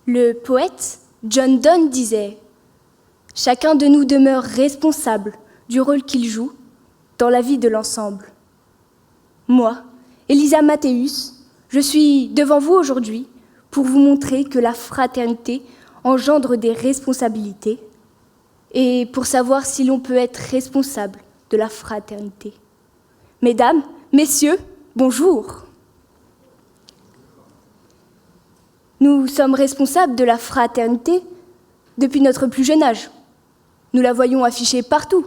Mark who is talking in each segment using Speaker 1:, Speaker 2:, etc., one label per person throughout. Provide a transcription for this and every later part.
Speaker 1: Le poète John Donne disait « Chacun de nous demeure responsable du rôle qu'il joue dans la vie de l'ensemble. » Moi, Elisa Mathéus, je suis devant vous aujourd'hui pour vous montrer que la fraternité engendre des responsabilités et pour savoir si l'on peut être responsable de la fraternité. Mesdames, messieurs, bonjour. Nous sommes responsables de la fraternité depuis notre plus jeune âge. Nous la voyons affichée partout.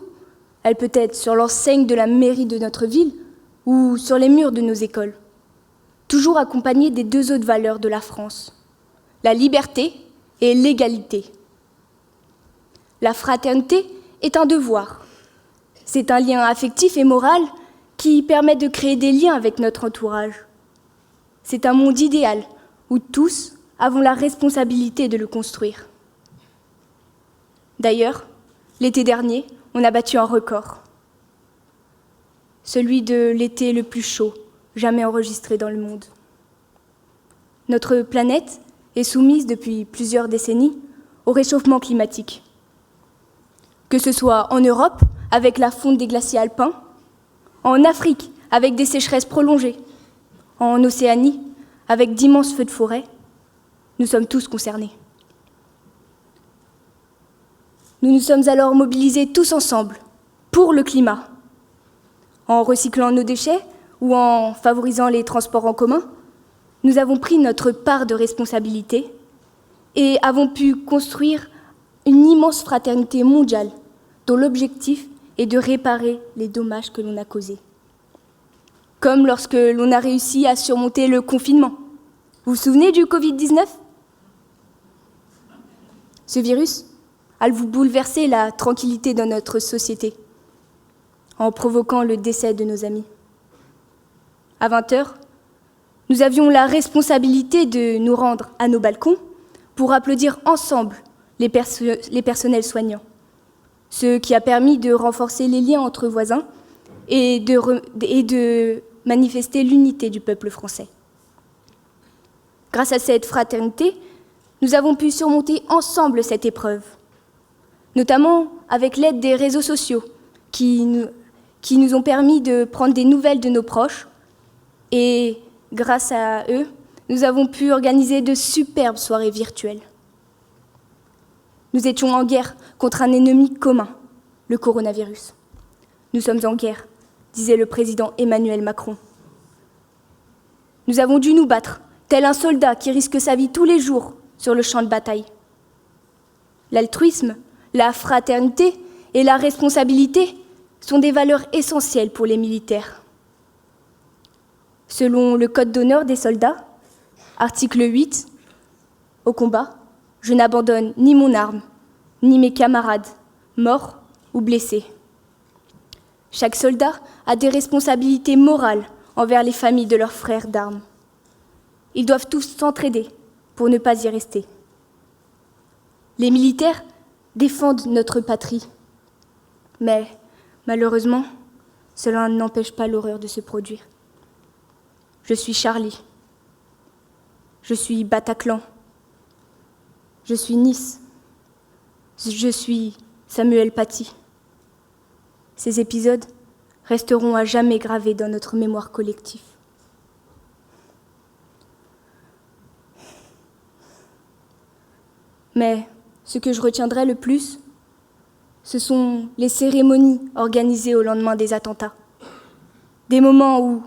Speaker 1: Elle peut être sur l'enseigne de la mairie de notre ville ou sur les murs de nos écoles. Toujours accompagnée des deux autres valeurs de la France, la liberté et l'égalité. La fraternité est un devoir. C'est un lien affectif et moral qui permet de créer des liens avec notre entourage. C'est un monde idéal où tous avons la responsabilité de le construire. D'ailleurs, l'été dernier, on a battu un record. Celui de l'été le plus chaud jamais enregistré dans le monde. Notre planète est soumise depuis plusieurs décennies au réchauffement climatique. Que ce soit en Europe, avec la fonte des glaciers alpins, en Afrique, avec des sécheresses prolongées, en Océanie, avec d'immenses feux de forêt, nous sommes tous concernés. Nous nous sommes alors mobilisés tous ensemble pour le climat, en recyclant nos déchets ou en favorisant les transports en commun. Nous avons pris notre part de responsabilité et avons pu construire une immense fraternité mondiale dont l'objectif est de réparer les dommages que l'on a causés. Comme lorsque l'on a réussi à surmonter le confinement. Vous vous souvenez du Covid-19 ? Ce virus a bouleversé la tranquillité de notre société en provoquant le décès de nos amis. À 20h, nous avions la responsabilité de nous rendre à nos balcons pour applaudir ensemble les personnels soignants, ce qui a permis de renforcer les liens entre voisins et de manifester l'unité du peuple français. Grâce à cette fraternité, nous avons pu surmonter ensemble cette épreuve, notamment avec l'aide des réseaux sociaux qui nous ont permis de prendre des nouvelles de nos proches et grâce à eux, nous avons pu organiser de superbes soirées virtuelles. Nous étions en guerre contre un ennemi commun, le coronavirus. Nous sommes en guerre, disait le président Emmanuel Macron. Nous avons dû nous battre, tel un soldat qui risque sa vie tous les jours sur le champ de bataille. L'altruisme, la fraternité et la responsabilité sont des valeurs essentielles pour les militaires. Selon le Code d'honneur des soldats, article 8, au combat, je n'abandonne ni mon arme, ni mes camarades, morts ou blessés. Chaque soldat a des responsabilités morales envers les familles de leurs frères d'armes. Ils doivent tous s'entraider pour ne pas y rester. Les militaires défendent notre patrie, mais malheureusement, cela n'empêche pas l'horreur de se produire. Je suis Charlie, je suis Bataclan, je suis Nice, je suis Samuel Paty. Ces épisodes resteront à jamais gravés dans notre mémoire collective. Mais ce que je retiendrai le plus, ce sont les cérémonies organisées au lendemain des attentats. Des moments où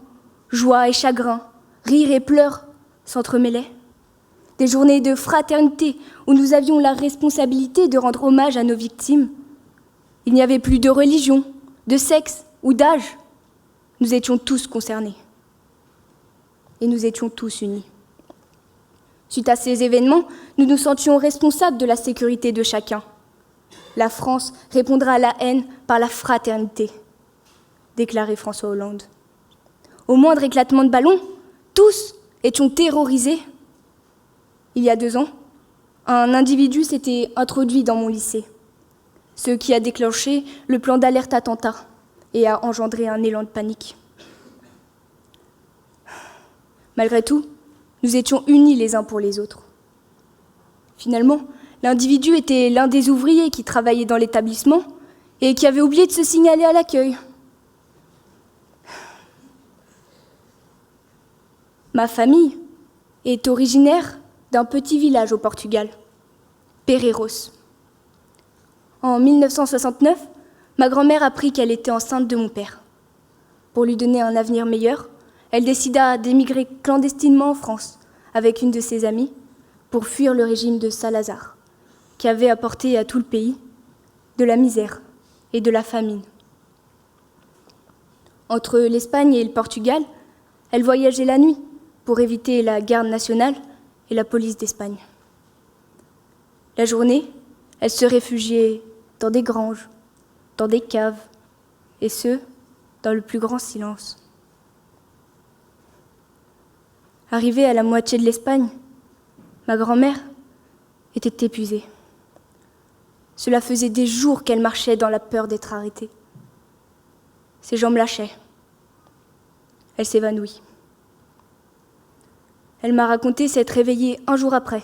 Speaker 1: joie et chagrin, rire et pleurs s'entremêlaient. Des journées de fraternité où nous avions la responsabilité de rendre hommage à nos victimes. Il n'y avait plus de religion, de sexe ou d'âge. Nous étions tous concernés. Et nous étions tous unis. Suite à ces événements, nous nous sentions responsables de la sécurité de chacun. La France répondra à la haine par la fraternité, déclarait François Hollande. Au moindre éclatement de ballon, tous étions terrorisés. Il y a 2 ans, un individu s'était introduit dans mon lycée, ce qui a déclenché le plan d'alerte attentat et a engendré un élan de panique. Malgré tout, nous étions unis les uns pour les autres. Finalement, l'individu était l'un des ouvriers qui travaillaient dans l'établissement et qui avait oublié de se signaler à l'accueil. Ma famille est originaire d'un petit village au Portugal, Pereiros. En 1969, ma grand-mère apprit qu'elle était enceinte de mon père. Pour lui donner un avenir meilleur, elle décida d'émigrer clandestinement en France avec une de ses amies pour fuir le régime de Salazar, qui avait apporté à tout le pays de la misère et de la famine. Entre l'Espagne et le Portugal, elle voyageait la nuit pour éviter la garde nationale et la police d'Espagne. La journée, elle se réfugiait dans des granges, dans des caves, et ce, dans le plus grand silence. Arrivée à la moitié de l'Espagne, ma grand-mère était épuisée. Cela faisait des jours qu'elle marchait dans la peur d'être arrêtée. Ses jambes lâchaient. Elle s'évanouit. Elle m'a raconté s'être réveillée un jour après,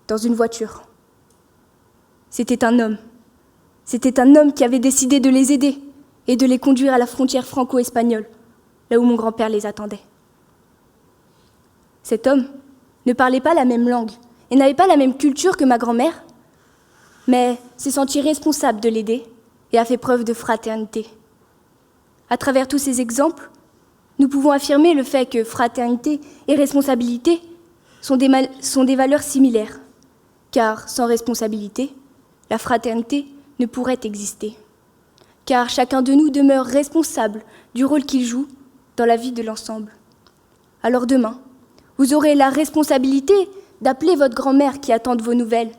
Speaker 1: dans une voiture. C'était un homme. C'était un homme qui avait décidé de les aider et de les conduire à la frontière franco-espagnole, là où mon grand-père les attendait. Cet homme ne parlait pas la même langue et n'avait pas la même culture que ma grand-mère, mais s'est senti responsable de l'aider et a fait preuve de fraternité. À travers tous ces exemples, nous pouvons affirmer le fait que fraternité et responsabilité sont des valeurs similaires, car sans responsabilité, la fraternité ne pourrait exister, car chacun de nous demeure responsable du rôle qu'il joue dans la vie de l'ensemble. Alors demain, vous aurez la responsabilité d'appeler votre grand-mère qui attend de vos nouvelles,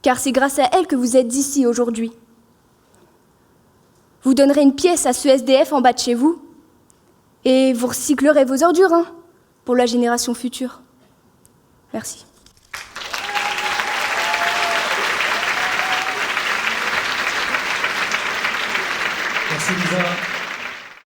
Speaker 1: car c'est grâce à elle que vous êtes ici aujourd'hui. Vous donnerez une pièce à ce SDF en bas de chez vous, et vous recyclerez vos ordures pour la génération future. Merci.